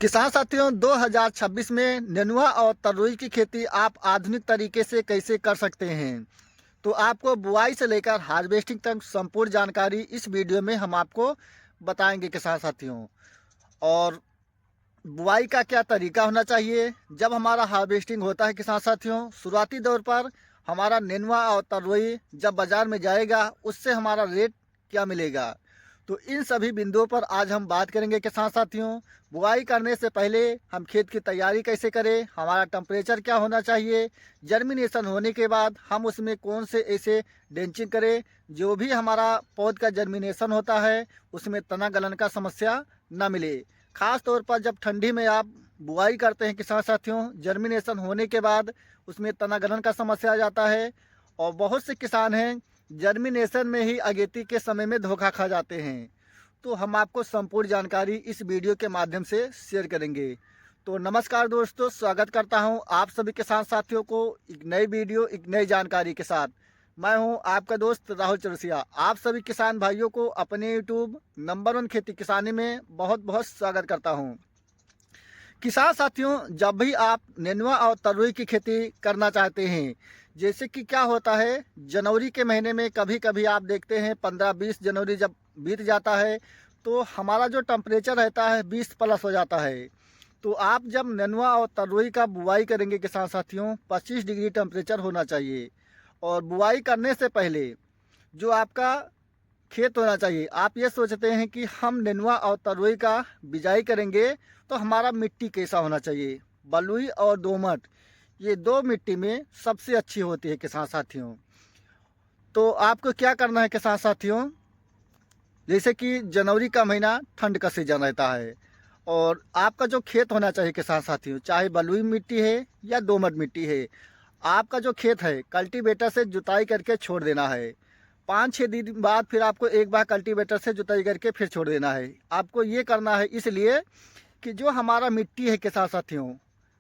किसान साथियों 2026 में नेनुआ और तरोई की खेती आप आधुनिक तरीके से कैसे कर सकते हैं। तो आपको बुआई से लेकर हार्वेस्टिंग तक संपूर्ण जानकारी इस वीडियो में हम आपको बताएंगे किसान साथियों। और बुआई का क्या तरीका होना चाहिए जब हमारा हार्वेस्टिंग होता है किसान साथियों। शुरुआती दौर पर हमारा नेनुआ और तरोई जब बाज़ार में जाएगा उससे हमारा रेट क्या मिलेगा। तो इन सभी बिंदुओं पर आज हम बात करेंगे किसान साथियों। बुआई करने से पहले हम खेत की तैयारी कैसे करें, हमारा टेम्परेचर क्या होना चाहिए, जर्मिनेशन होने के बाद हम उसमें कौन से ऐसे डेंचिंग करें जो भी हमारा पौध का जर्मिनेशन होता है उसमें तना गलन का समस्या न मिले। खास तौर पर जब ठंडी में आप बुआई करते हैं किसान साथियों, जर्मिनेशन होने के बाद उसमें तना गलन का समस्या आ जाता है और बहुत से किसान हैं जर्मिनेशन में ही अगेती के समय में धोखा खा जाते हैं। तो हम आपको संपूर्ण जानकारी इस वीडियो के माध्यम से शेयर करेंगे। तो नमस्कार दोस्तों, स्वागत करता हूं आप सभी किसान साथियों को एक नई वीडियो एक नई जानकारी के साथ। मैं हूं आपका दोस्त राहुल चौरसिया। आप सभी किसान भाइयों को अपने यूट्यूब नंबर 1 खेती किसानी में बहुत बहुत स्वागत करता हूं। किसान साथियों, जब भी आप नेनुआ और तरोई की खेती करना चाहते हैं, जैसे कि क्या होता है जनवरी के महीने में कभी कभी आप देखते हैं 15-20 जनवरी जब बीत जाता है तो हमारा जो टेम्परेचर रहता है 20 प्लस हो जाता है। तो आप जब नेनुआ और तरोई का बुआई करेंगे किसान साथियों, 25 डिग्री टेम्परेचर होना चाहिए। और बुआई करने से पहले जो आपका खेत होना चाहिए, आप ये सोचते हैं कि हम नेनुआ और तरोई का बिजाई करेंगे तो हमारा मिट्टी कैसा होना चाहिए। बलुई और दोमट, ये दो मिट्टी में सबसे अच्छी होती है किसान साथियों। तो आपको क्या करना है किसान साथियों, जैसे कि जनवरी का महीना ठंड का सीजन रहता है और आपका जो खेत होना चाहिए किसान साथियों, चाहे बलुई मिट्टी है या दोमट मिट्टी है, आपका जो खेत है कल्टीवेटर से जुताई करके छोड़ देना है। 5-6 दिन बाद फिर आपको एक बार कल्टीवेटर से जुताई करके फिर छोड़ देना है। आपको ये करना है इसलिए कि जो हमारा मिट्टी है किसान साथियों,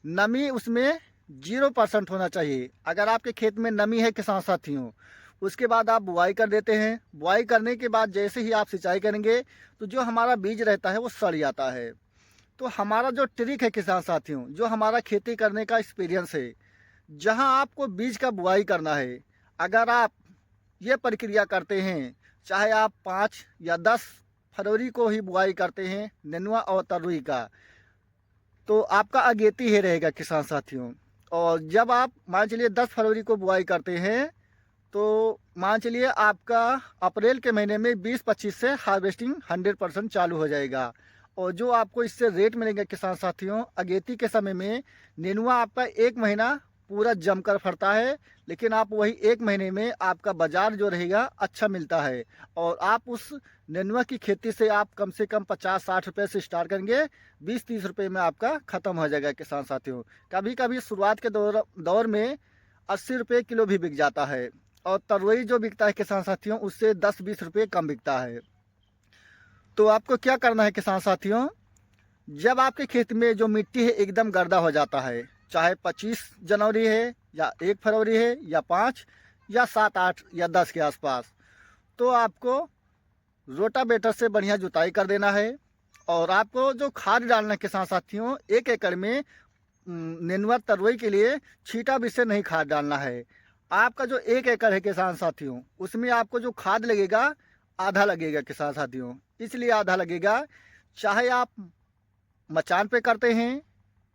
नमी उसमें 0% होना चाहिए। अगर आपके खेत में नमी है किसान साथियों, उसके बाद आप बुआई कर देते हैं। बुआई करने के बाद जैसे ही आप सिंचाई करेंगे तो जो हमारा बीज रहता है वो सड़ जाता है। तो हमारा जो ट्रिक है किसान साथियों, जो हमारा खेती करने का एक्सपीरियंस है, जहां आपको बीज का बुआई करना है, अगर आप ये प्रक्रिया करते हैं, चाहे आप 5 या 10 फरवरी को ही बुआई करते हैं नेनुआ और तरोई का, तो आपका अगेती ही रहेगा किसान साथियों। और जब आप मान चलिए 10 फरवरी को बुआई करते हैं तो मान चलिए आपका अप्रैल के महीने में 20-25 से हार्वेस्टिंग 100% चालू हो जाएगा। और जो आपको इससे रेट मिलेंगे किसान साथियों, अगेती के समय में नेनुआ आपका 1 महीना पूरा जमकर फरता है, लेकिन आप वही 1 महीने में आपका बाजार जो रहेगा अच्छा मिलता है। और आप उस नेनुआ की खेती से आप कम से कम 50-60 रुपये से स्टार्ट करेंगे, 20-30 रुपये में आपका ख़त्म हो जाएगा किसान साथियों। कभी कभी शुरुआत के दौर में 80 रुपये किलो भी बिक जाता है और तरोई जो बिकता है किसान साथियों उससे 10-20 रुपये कम बिकता है। तो आपको क्या करना है किसान साथियों, जब आपके खेत में जो मिट्टी है एकदम गर्दा हो जाता है, चाहे 25 जनवरी है या 1 फरवरी है या 5 या 7-8 या 10 के आसपास, तो आपको रोटावेटर से बढ़िया जुताई कर देना है। और आपको जो खाद डालना है किसान साथियों, 1 एकड़ में नेनुआ तरोई के लिए छीटा विषय नहीं खाद डालना है। आपका जो 1 एकड़ है किसान साथियों, उसमें आपको जो खाद लगेगा आधा लगेगा किसान साथियों। इसलिए आधा लगेगा, चाहे आप मचान पे करते हैं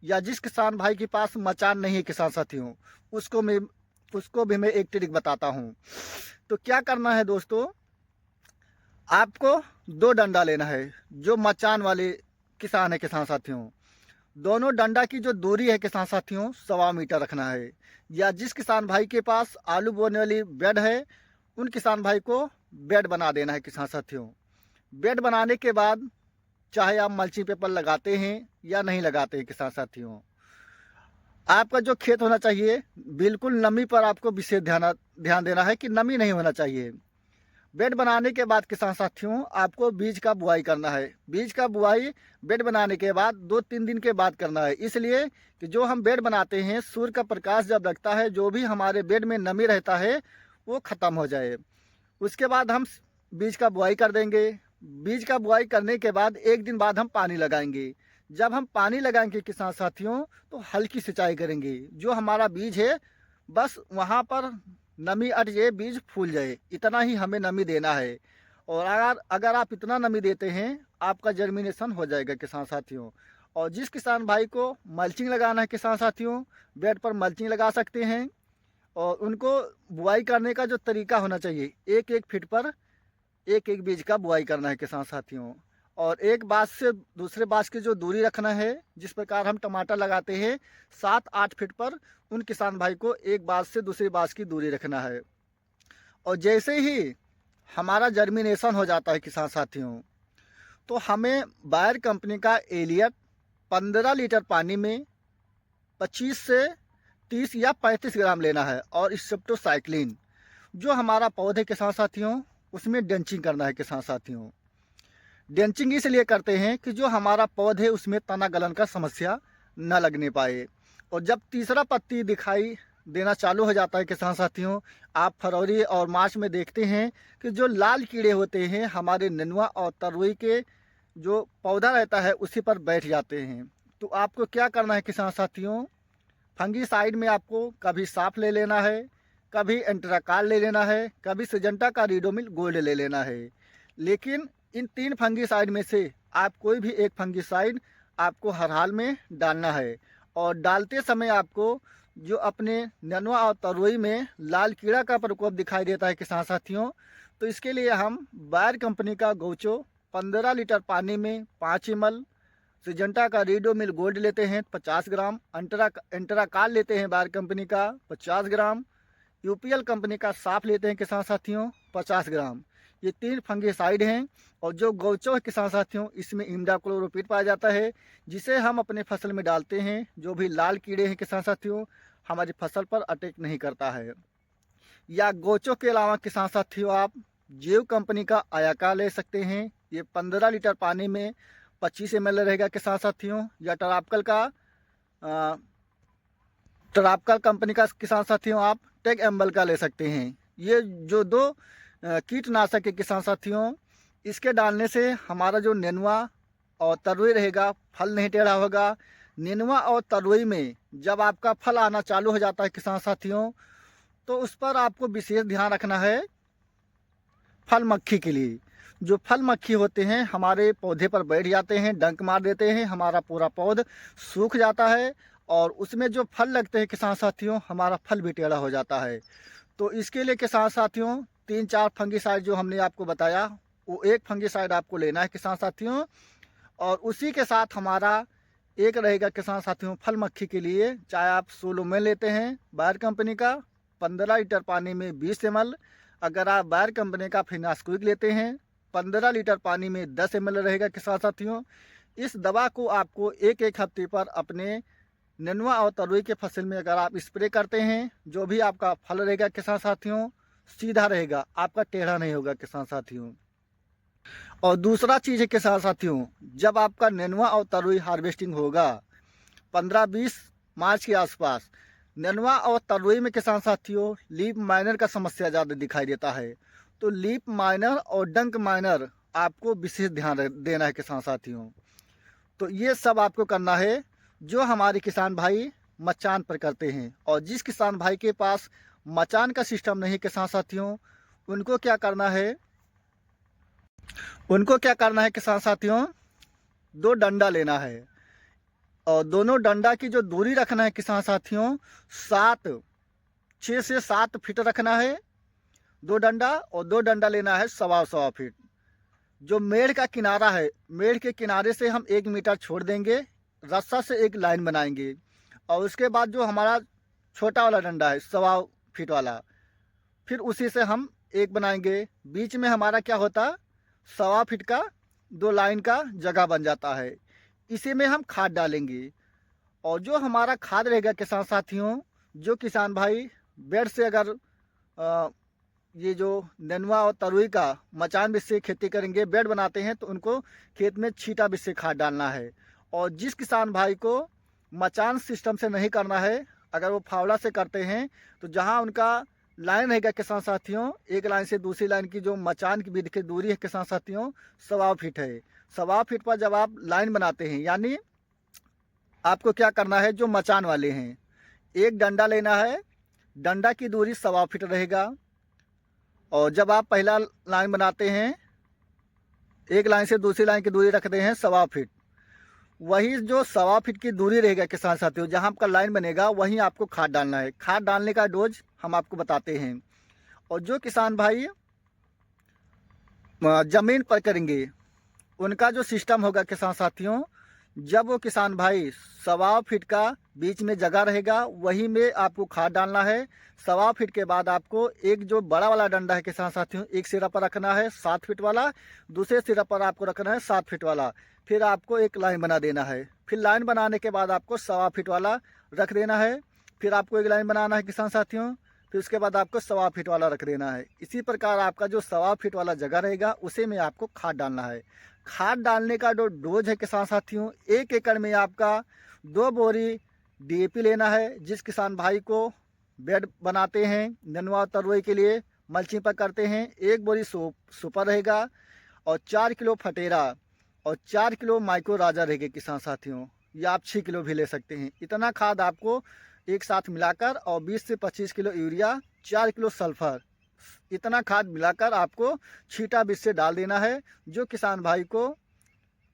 या जिस किसान भाई के पास मचान नहीं है किसान साथियों, उसको भी मैं एक ट्रिक बताता हूँ। तो क्या करना है दोस्तों, आपको 2 डंडा लेना है। जो मचान वाले किसान है किसान साथियों, दोनों डंडा की जो दूरी है किसान साथियों 1.25 मीटर रखना है। या जिस किसान भाई के पास आलू बोने वाली बेड है, उन किसान भाई को बेड बना देना है किसान साथियों। बेड बनाने के बाद चाहे आप मल्चिंग पेपर लगाते हैं या नहीं लगाते हैं किसान साथियों, आपका जो खेत होना चाहिए बिल्कुल नमी पर आपको विशेष ध्यान देना है कि नमी नहीं होना चाहिए। बेड बनाने के बाद किसान साथियों आपको बीज का बुआई करना है। बीज का बुआई बेड बनाने के बाद 2-3 दिन के बाद करना है, इसलिए कि जो हम बेड बनाते हैं सूर्य का प्रकाश जब लगता है, जो भी हमारे बेड में नमी रहता है वो ख़त्म हो जाए। उसके बाद हम बीज का बुआई कर देंगे। बीज का बुआई करने के बाद 1 दिन बाद हम पानी लगाएंगे। जब हम पानी लगाएंगे किसान साथियों तो हल्की सिंचाई करेंगे। जो हमारा बीज है बस वहाँ पर नमी अट जाए, बीज फूल जाए, इतना ही हमें नमी देना है। और अगर अगर आप इतना नमी देते हैं आपका जर्मिनेशन हो जाएगा किसान साथियों। और जिस किसान भाई को मल्चिंग लगाना है किसान साथियों, बेड पर मल्चिंग लगा सकते हैं। और उनको बुआई करने का जो तरीका होना चाहिए, एक एक फीट पर एक एक बीज का बुआई करना है किसान साथियों। और एक बांस से दूसरे बांस की जो दूरी रखना है, जिस प्रकार हम टमाटर लगाते हैं 7-8 फीट पर, उन किसान भाई को एक बांस से दूसरे बांस की दूरी रखना है। और जैसे ही हमारा जर्मिनेशन हो जाता है किसान साथियों, तो हमें बायर कंपनी का एलियट 15 लीटर पानी में 25 से 30 या 35 ग्राम लेना है। और स्ट्रेप्टोसाइक्लिन जो हमारा पौधे किसान साथियों उसमें डेंचिंग करना है किसान साथियों। डेंचिंग इसलिए करते हैं कि जो हमारा पौधे उसमें तना गलन का समस्या न लगने पाए। और जब तीसरा पत्ती दिखाई देना चालू हो जाता है किसान साथियों, आप फरवरी और मार्च में देखते हैं कि जो लाल कीड़े होते हैं हमारे नेनुआ और तरोई के जो पौधा रहता है उसी पर बैठ जाते हैं। तो आपको क्या करना है किसान साथियों, फंगीसाइड में आपको कभी साफ ले लेना है, कभी एंट्राकाल ले लेना है, कभी सिजेंटा का रीडोमिल गोल्ड ले लेना है। लेकिन इन 3 फंगीसाइड में से आप कोई भी एक फंगीसाइड आपको हर हाल में डालना है। और डालते समय आपको जो अपने नेनुआ और तरोई में लाल कीड़ा का प्रकोप दिखाई देता है किसान साथियों, तो इसके लिए हम बायर कंपनी का गोचो 15 लीटर पानी में 5 ml, सिजेंटा का रीडोमिल गोल्ड लेते हैं 50 ग्राम, एंट्राकाल लेते हैं बायर कंपनी का 50 ग्राम, यूपीएल कंपनी का साफ लेते हैं किसान साथियों 50 ग्राम। ये 3 फंगीसाइड हैं। और जो गोचो है किसान साथियों इसमें इमिडाक्लोप्रिड पाया जाता है, जिसे हम अपने फसल में डालते हैं। जो भी लाल कीड़े हैं किसान साथियों हमारी फसल पर अटैक नहीं करता है। या गोचो के अलावा किसान साथियों आप जीव कंपनी का आयाका ले सकते हैं। ये 15 लीटर पानी में 25 ml रहेगा किसान साथियों। या ट्रापकल कंपनी का किसान साथियों आप टेक एम्बल का ले सकते हैं। ये जो 2 कीटनाशक है किसान साथियों, इसके डालने से हमारा जो नेनुआ और तरोई रहेगा फल नहीं टेढ़ा होगा। नेनुआ और तरोई में जब आपका फल आना चालू हो जाता है किसान साथियों, तो उस पर आपको विशेष ध्यान रखना है फल मक्खी के लिए। जो फल मक्खी होते हैं हमारे पौधे पर बैठ जाते हैं, डंक मार देते हैं, हमारा पूरा पौधा सूख जाता है। और उसमें जो फल लगते हैं किसान साथियों हमारा फल भी टेढ़ा हो जाता है। तो इसके लिए किसान साथियों 3-4 फंगीसाइड जो हमने आपको बताया वो एक फंगीसाइड आपको लेना है किसान साथियों। और उसी के साथ हमारा एक रहेगा किसान साथियों फल मक्खी के लिए, चाहे आप सोलोमेन लेते हैं बायर कंपनी का 15 लीटर पानी में 20 ml, अगर आप बायर कंपनी का फिनास्क्विक लेते हैं 15 लीटर पानी में 10 ml रहेगा किसान साथियों। इस दवा को आपको एक हफ्ते पर अपने नेनुआ और तरोई के फसल में अगर आप स्प्रे करते हैं, जो भी आपका फल रहेगा किसान साथियों सीधा रहेगा, आपका टेढ़ा नहीं होगा किसान साथियों। और दूसरा चीज़ है किसान साथियों, जब आपका नेनुआ और तरोई हार्वेस्टिंग होगा 15-20 मार्च के आसपास, नेनुआ और तरोई में किसान साथियों लीफ माइनर का समस्या ज़्यादा दिखाई देता है। तो लीफ माइनर और डंक माइनर आपको विशेष ध्यान देना है किसान साथियों। तो ये सब आपको करना है जो हमारे किसान भाई मचान पर करते हैं। और जिस किसान भाई के पास मचान का सिस्टम नहीं किसान साथियों, उनको क्या करना है किसान साथियों, 2 डंडा लेना है। और दोनों डंडा की जो दूरी रखना है किसान साथियों 6 से 7 फीट रखना है 2 डंडा। और 2 डंडा लेना है 1.25 फीट। जो मेड़ का किनारा है, मेड़ के किनारे से हम 1 मीटर छोड़ देंगे, रस्सा से एक लाइन बनाएंगे। और उसके बाद जो हमारा छोटा वाला डंडा है 1.25 फीट वाला, फिर उसी से हम एक बनाएंगे। बीच में हमारा क्या होता 1.25 फीट का 2 लाइन का जगह बन जाता है। इसी में हम खाद डालेंगे। और जो हमारा खाद रहेगा किसान साथियों, जो किसान भाई बेड से अगर ये जो नेनुआ और तरोई का मचान बीज से खेती करेंगे, बेड बनाते हैं, तो उनको खेत में छीटा बीज से खाद डालना है। और जिस किसान भाई को मचान सिस्टम से नहीं करना है, अगर वो फावड़ा से करते हैं, तो जहां उनका लाइन रहेगा किसान साथियों, एक लाइन से दूसरी लाइन की जो मचान की बीच की दूरी है किसान साथियों 1.25 फीट है। 1.25 फीट पर जब आप लाइन बनाते हैं, यानी आपको क्या करना है, जो मचान वाले हैं, एक डंडा लेना है। डंडा की दूरी 1.25 फीट रहेगा। और जब आप पहला लाइन बनाते हैं, एक लाइन से दूसरी लाइन की दूरी रखते हैं 1.25 फीट। वही जो 1.25 फीट की दूरी रहेगा किसान साथियों, जहां आपका लाइन बनेगा वहीं आपको खाद डालना है। खाद डालने का डोज हम आपको बताते हैं। और जो किसान भाई ज़मीन पर करेंगे, उनका जो सिस्टम होगा किसान साथियों, जब वो किसान भाई 1.25 फीट का बीच में जगह रहेगा, वहीं में आपको खाद डालना है। 1.25 फीट के बाद आपको एक जो बड़ा वाला डंडा है किसान साथियों, एक सिरा पर रखना है 7 फीट वाला, दूसरे सिरा पर आपको रखना है 7 फीट वाला। फिर आपको एक लाइन बना देना है। फिर लाइन बनाने के बाद आपको 1.25 फीट वाला रख देना है। फिर आपको एक लाइन बनाना है किसान साथियों, फिर उसके बाद आपको 1.25 फीट वाला रख देना है। इसी प्रकार आपका जो 1.25 फीट वाला जगह रहेगा, उसी में आपको खाद डालना है। खाद डालने का जो डोज है किसान साथियों, 1 एकड़ में आपका 2 बोरी DAP लेना है। जिस किसान भाई को बेड बनाते हैं नेनुआ तरुई के लिए, मल्चिंग पर करते हैं, 1 बोरी सुपर रहेगा। और 4 किलो फटेरा और 4 किलो माइक्रो राजा रहेगा किसान साथियों। या आप 6 किलो भी ले सकते हैं। इतना खाद आपको एक साथ मिलाकर, और 20 से 25 किलो यूरिया, 4 किलो सल्फर, इतना खाद मिलाकर आपको छींटा बीज से डाल देना है, जो किसान भाई को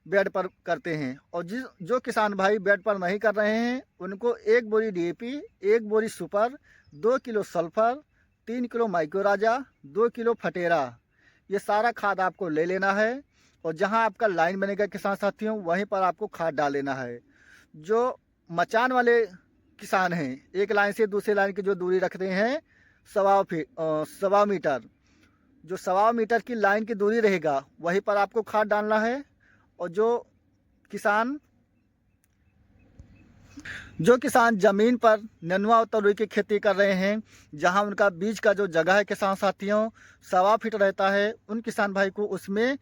बेड पर करते हैं। और जो किसान भाई बेड पर नहीं कर रहे हैं, उनको 1 बोरी DAP, 1 बोरी super, 2 kilo sulphur, 3 kilo micro Raja, 2 kilo फटेरा, ये सारा खाद आपको ले लेना है। और जहां आपका लाइन बनेगा किसान साथियों, वहीं पर आपको खाद डाल लेना है। जो मचान वाले किसान हैं, एक लाइन से दूसरी लाइन की जो दूरी रखते हैं 1.25 मीटर, जो 1.25 मीटर की लाइन की दूरी रहेगा, वहीं पर आपको खाद डालना है। और जो किसान ज़मीन पर नेनुआ और तरुई की खेती कर रहे हैं, जहां उनका बीज का जो जगह है किसान साथियों 1.25 फीट रहता है, उन किसान भाई को उसमें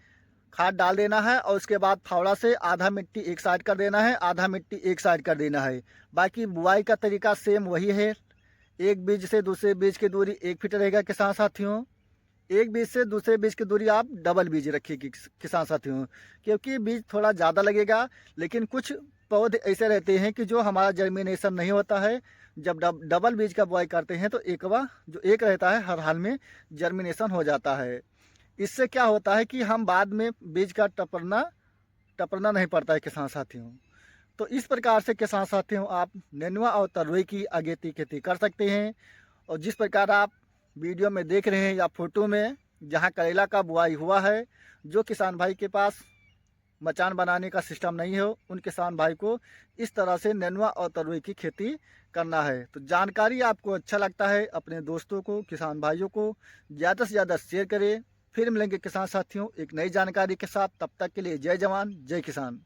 खाद डाल देना है। और उसके बाद फावड़ा से आधा मिट्टी एक साइड कर देना है, आधा मिट्टी एक साइड कर देना है। बाकी बुआई का तरीका सेम वही है। एक बीज से दूसरे बीज की दूरी 1 फीट रहेगा किसान साथियों। एक बीज से दूसरे बीज की दूरी आप डबल बीज रखिए किसान साथियों, क्योंकि बीज थोड़ा ज़्यादा लगेगा। लेकिन कुछ पौधे ऐसे रहते हैं कि जो हमारा जर्मिनेशन नहीं होता है। जब डबल बीज का बुआई करते हैं तो जो एक रहता है हर हाल में जर्मिनेशन हो जाता है। इससे क्या होता है कि हम बाद में बीज का टपरना नहीं पड़ता है किसान साथियों। तो इस प्रकार से किसान साथियों आप नेनुआ और तरुई की अगेती खेती कर सकते हैं। और जिस प्रकार आप वीडियो में देख रहे हैं या फोटो में, जहां करेला का बुआई हुआ है, जो किसान भाई के पास मचान बनाने का सिस्टम नहीं हो, उन किसान भाई को इस तरह से नेनुआ और तरुई की खेती करना है। तो जानकारी आपको अच्छा लगता है, अपने दोस्तों को, किसान भाइयों को ज़्यादा से ज़्यादा शेयर करें। फिर मिलेंगे किसान साथियों एक नई जानकारी के साथ। तब तक के लिए जय जवान जय किसान।